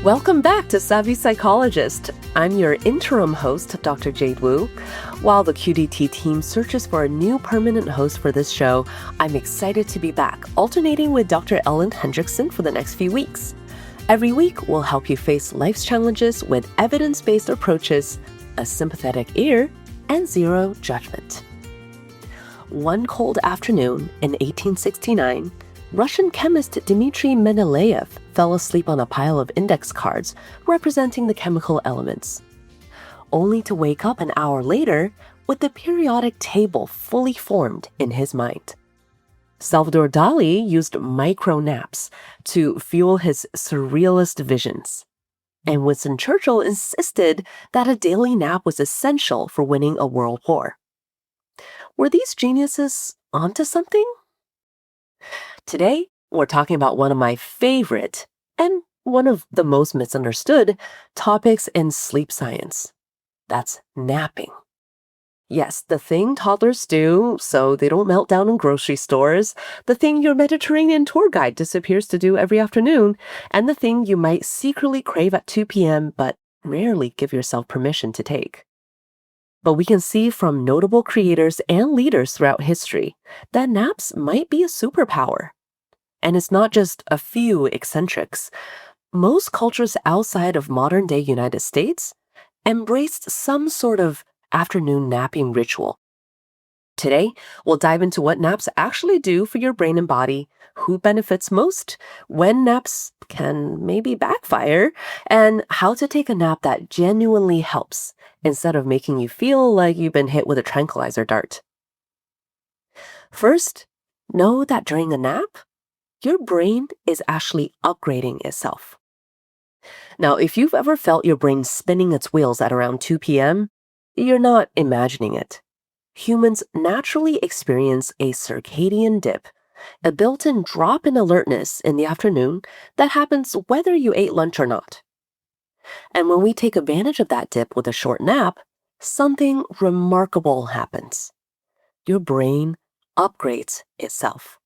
Welcome back to Savvy Psychologist. I'm your interim host, Dr. Jade Wu. While the QDT team searches for a new permanent host for this show, I'm excited to be back, alternating with Dr. Ellen Hendrickson for the next few weeks. Every week, we'll help you face life's challenges with evidence-based approaches, a sympathetic ear, and zero judgment. One cold afternoon in 1869, Russian chemist Dmitry Mendeleev fell asleep on a pile of index cards representing the chemical elements, only to wake up an hour later with the periodic table fully formed in his mind. Salvador Dali used micro naps to fuel his surrealist visions, and Winston Churchill insisted that a daily nap was essential for winning a world war. Were these geniuses onto something? Today, we're talking about one of my favorite and one of the most misunderstood topics in sleep science. That's napping. Yes, the thing toddlers do so they don't melt down in grocery stores, the thing your Mediterranean tour guide disappears to do every afternoon, and the thing you might secretly crave at 2 p.m. but rarely give yourself permission to take. But we can see from notable creators and leaders throughout history that naps might be a superpower. And it's not just a few eccentrics. Most cultures outside of modern-day United States embraced some sort of afternoon napping ritual. Today, we'll dive into what naps actually do for your brain and body, who benefits most, when naps can maybe backfire, and how to take a nap that genuinely helps instead of making you feel like you've been hit with a tranquilizer dart. First, know that during a nap, your brain is actually upgrading itself. Now, if you've ever felt your brain spinning its wheels at around 2 p.m., you're not imagining it. Humans naturally experience a circadian dip, a built-in drop in alertness in the afternoon that happens whether you ate lunch or not. And when we take advantage of that dip with a short nap, something remarkable happens. Your brain upgrades itself.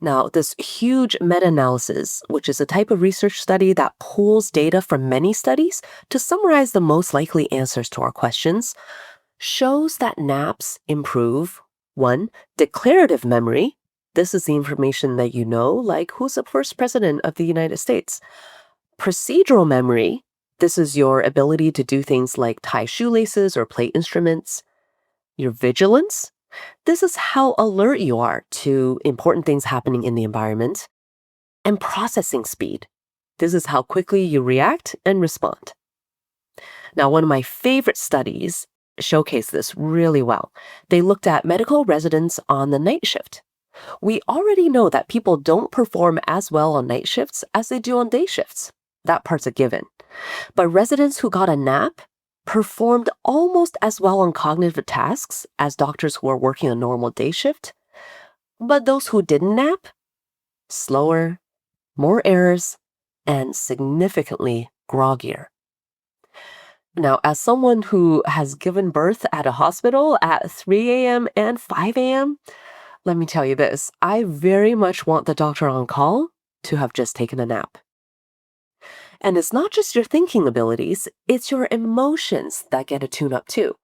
Now, this huge meta-analysis, which is a type of research study that pulls data from many studies to summarize the most likely answers to our questions, shows that naps improve 1. Declarative memory. This is the information that you know, like who's the first president of the United States. Procedural memory. This is your ability to do things like tie shoelaces or play instruments. Your vigilance. This is how alert you are to important things happening in the environment. And processing speed. This is how quickly you react and respond. Now, one of my favorite studies showcased this really well. They looked at medical residents on the night shift. We already know that people don't perform as well on night shifts as they do on day shifts. That part's a given. But residents who got a nap performed almost as well on cognitive tasks as doctors who are working a normal day shift. But those who didn't nap, slower, more errors, and significantly groggier. Now, as someone who has given birth at a hospital at 3 a.m. and 5 a.m., let me tell you this, I very much want the doctor on call to have just taken a nap. And it's not just your thinking abilities, it's your emotions that get a tune-up too.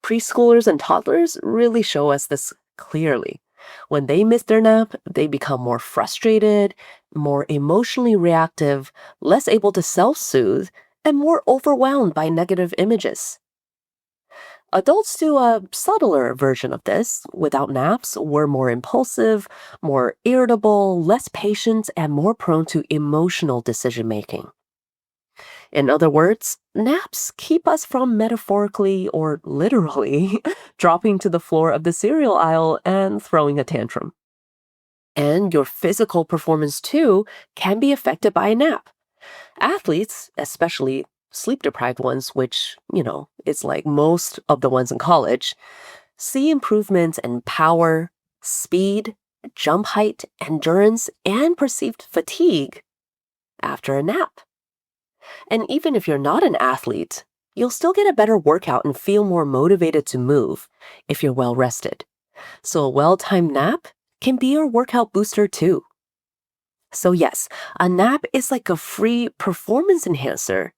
Preschoolers and toddlers really show us this clearly. When they miss their nap, they become more frustrated, more emotionally reactive, less able to self-soothe, and more overwhelmed by negative images. Adults do a subtler version of this. Without naps, we're more impulsive, more irritable, less patient, and more prone to emotional decision-making. In other words, naps keep us from metaphorically or literally dropping to the floor of the cereal aisle and throwing a tantrum. And your physical performance, too, can be affected by a nap. Athletes, especially sleep-deprived ones, which, it's like most of the ones in college, see improvements in power, speed, jump height, endurance, and perceived fatigue after a nap. And even if you're not an athlete, you'll still get a better workout and feel more motivated to move if you're well rested. So a well-timed nap can be your workout booster too. So yes, a nap is like a free performance enhancer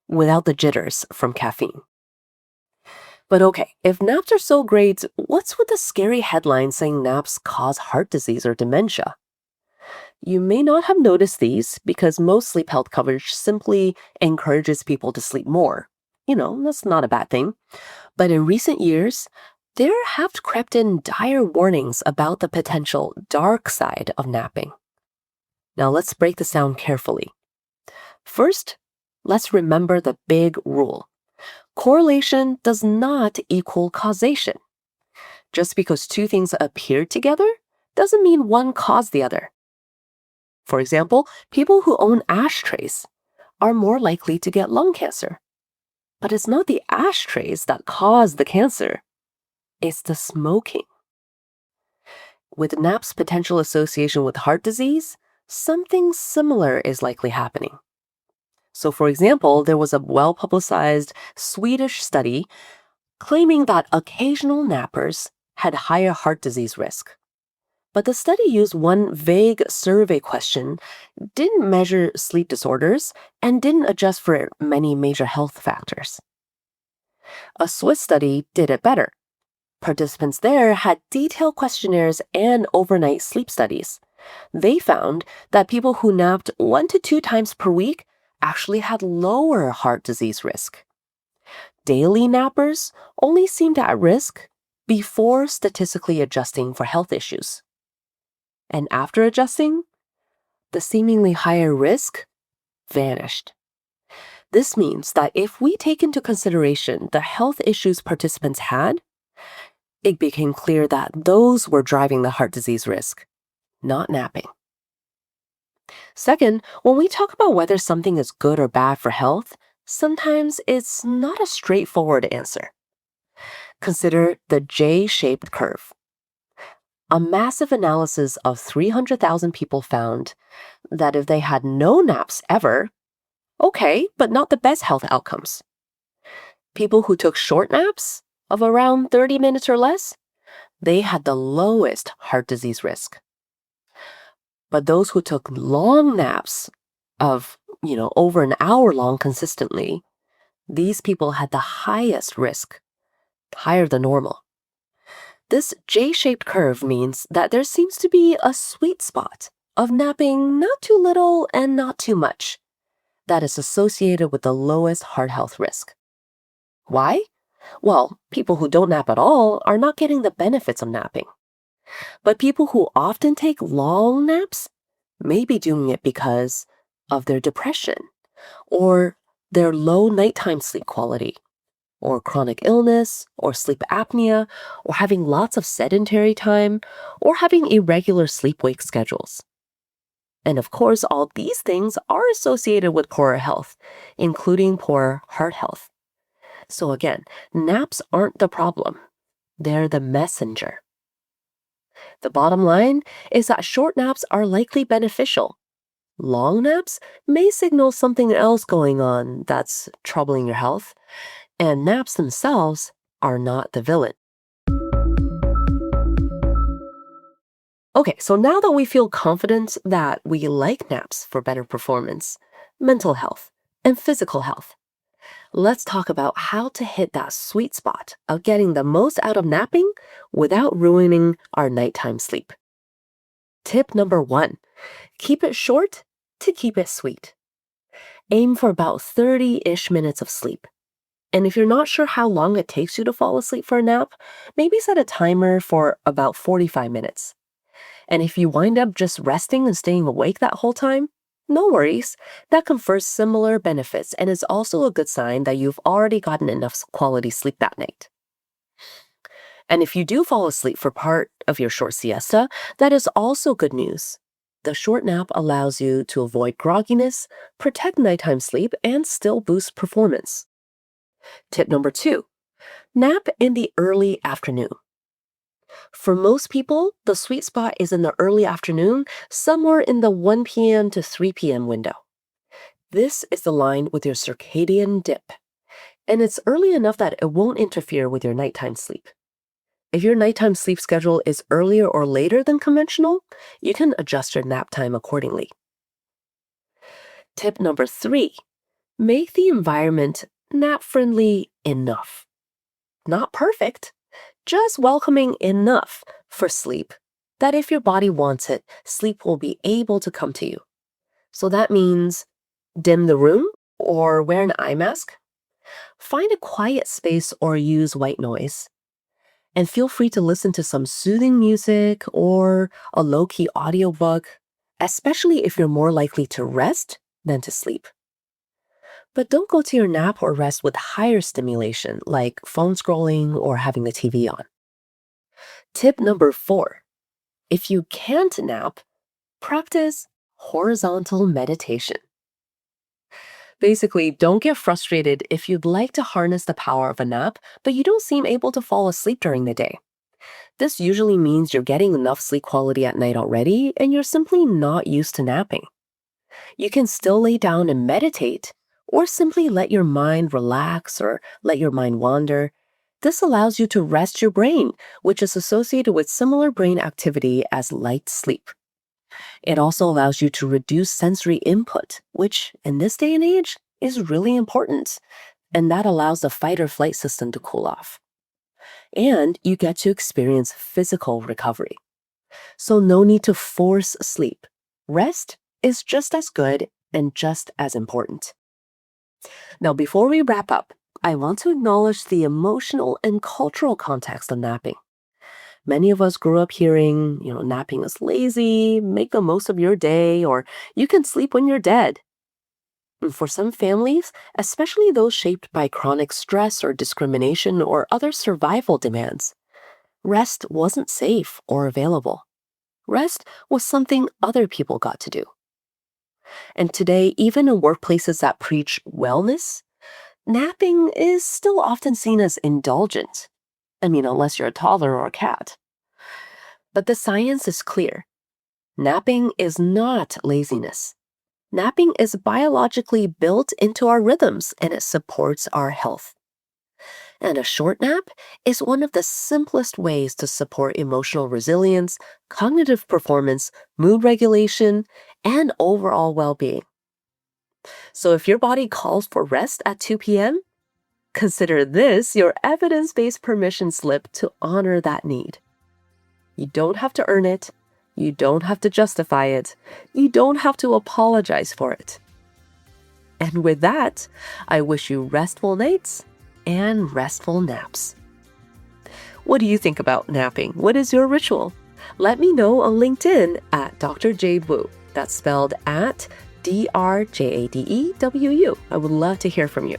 without the jitters from caffeine. But okay, if naps are so great, what's with the scary headline saying naps cause heart disease or dementia? You may not have noticed these because most sleep health coverage simply encourages people to sleep more. That's not a bad thing. But in recent years, there have crept in dire warnings about the potential dark side of napping. Now let's break this down carefully. First, let's remember the big rule. Correlation does not equal causation. Just because two things appear together doesn't mean one caused the other. For example, people who own ashtrays are more likely to get lung cancer. But it's not the ashtrays that cause the cancer, it's the smoking. With NAP's potential association with heart disease, something similar is likely happening. So, for example, there was a well-publicized Swedish study claiming that occasional nappers had higher heart disease risk. But the study used one vague survey question, didn't measure sleep disorders, and didn't adjust for many major health factors. A Swiss study did it better. Participants there had detailed questionnaires and overnight sleep studies. They found that people who napped 1 to 2 times per week actually had lower heart disease risk. Daily nappers only seemed at risk before statistically adjusting for health issues. And after adjusting, the seemingly higher risk vanished. This means that if we take into consideration the health issues participants had, it became clear that those were driving the heart disease risk, not napping. Second, when we talk about whether something is good or bad for health, sometimes it's not a straightforward answer. Consider the J-shaped curve. A massive analysis of 300,000 people found that if they had no naps ever, okay, but not the best health outcomes. People who took short naps of around 30 minutes or less, they had the lowest heart disease risk. But those who took long naps of, over an hour long consistently, these people had the highest risk, higher than normal. This J-shaped curve means that there seems to be a sweet spot of napping not too little and not too much that is associated with the lowest heart health risk. Why? Well, people who don't nap at all are not getting the benefits of napping. But people who often take long naps may be doing it because of their depression, or their low nighttime sleep quality, or chronic illness, or sleep apnea, or having lots of sedentary time, or having irregular sleep-wake schedules. And of course, all these things are associated with poorer health, including poor heart health. So again, naps aren't the problem. They're the messenger. The bottom line is that short naps are likely beneficial. Long naps may signal something else going on that's troubling your health, and naps themselves are not the villain. Okay, so now that we feel confident that we like naps for better performance, mental health, and physical health, let's talk about how to hit that sweet spot of getting the most out of napping without ruining our nighttime sleep. Tip number 1, keep it short to keep it sweet. Aim for about 30-ish minutes of sleep. And if you're not sure how long it takes you to fall asleep for a nap, maybe set a timer for about 45 minutes. And if you wind up just resting and staying awake that whole time, no worries. That confers similar benefits and is also a good sign that you've already gotten enough quality sleep that night. And if you do fall asleep for part of your short siesta, that is also good news. The short nap allows you to avoid grogginess, protect nighttime sleep, and still boost performance. Tip number 2, nap in the early afternoon. For most people, the sweet spot is in the early afternoon, somewhere in the 1 p.m. to 3 p.m. window. This is aligned with your circadian dip, and it's early enough that it won't interfere with your nighttime sleep. If your nighttime sleep schedule is earlier or later than conventional, you can adjust your nap time accordingly. Tip number 3, make the environment nap-friendly enough. Not perfect, just welcoming enough for sleep that if your body wants it, sleep will be able to come to you. So that means dim the room or wear an eye mask. Find a quiet space or use white noise. And feel free to listen to some soothing music or a low-key audiobook, especially if you're more likely to rest than to sleep. But don't go to your nap or rest with higher stimulation, like phone scrolling or having the TV on. Tip number 4, if you can't nap, practice horizontal meditation. Basically, don't get frustrated if you'd like to harness the power of a nap, but you don't seem able to fall asleep during the day. This usually means you're getting enough sleep quality at night already, and you're simply not used to napping. You can still lay down and meditate, or simply let your mind relax or let your mind wander. This allows you to rest your brain, which is associated with similar brain activity as light sleep. It also allows you to reduce sensory input, which in this day and age is really important, and that allows the fight or flight system to cool off. And you get to experience physical recovery. So no need to force sleep. Rest is just as good and just as important. Now, before we wrap up, I want to acknowledge the emotional and cultural context of napping. Many of us grew up hearing, napping is lazy, make the most of your day, or you can sleep when you're dead. And for some families, especially those shaped by chronic stress or discrimination or other survival demands, rest wasn't safe or available. Rest was something other people got to do. And today, even in workplaces that preach wellness, napping is still often seen as indulgent. Unless you're a toddler or a cat. But the science is clear. Napping is not laziness. Napping is biologically built into our rhythms and it supports our health. And a short nap is one of the simplest ways to support emotional resilience, cognitive performance, mood regulation, and overall well-being. So if your body calls for rest at 2 p.m., consider this your evidence-based permission slip to honor that need. You don't have to earn it. You don't have to justify it. You don't have to apologize for it. And with that, I wish you restful nights and restful naps. What do you think about napping? What is your ritual? Let me know on LinkedIn at Dr. Jade Wu. That's spelled at DrJadewu. I would love to hear from you.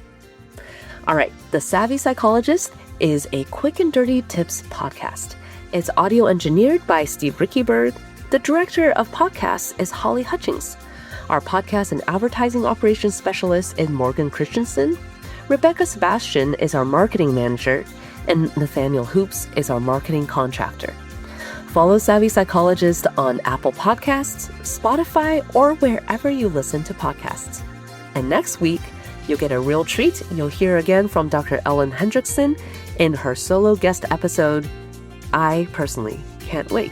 All right, The Savvy Psychologist is a quick and dirty tips podcast. It's audio engineered by Steve Rickyberg. The director of podcasts is Holly Hutchings. Our podcast and advertising operations specialist is Morgan Christensen. Rebecca Sebastian is our marketing manager, and Nathaniel Hoops is our marketing contractor. Follow Savvy Psychologist on Apple Podcasts, Spotify, or wherever you listen to podcasts. And next week, you'll get a real treat. You'll hear again from Dr. Ellen Hendrickson in her solo guest episode. I personally can't wait.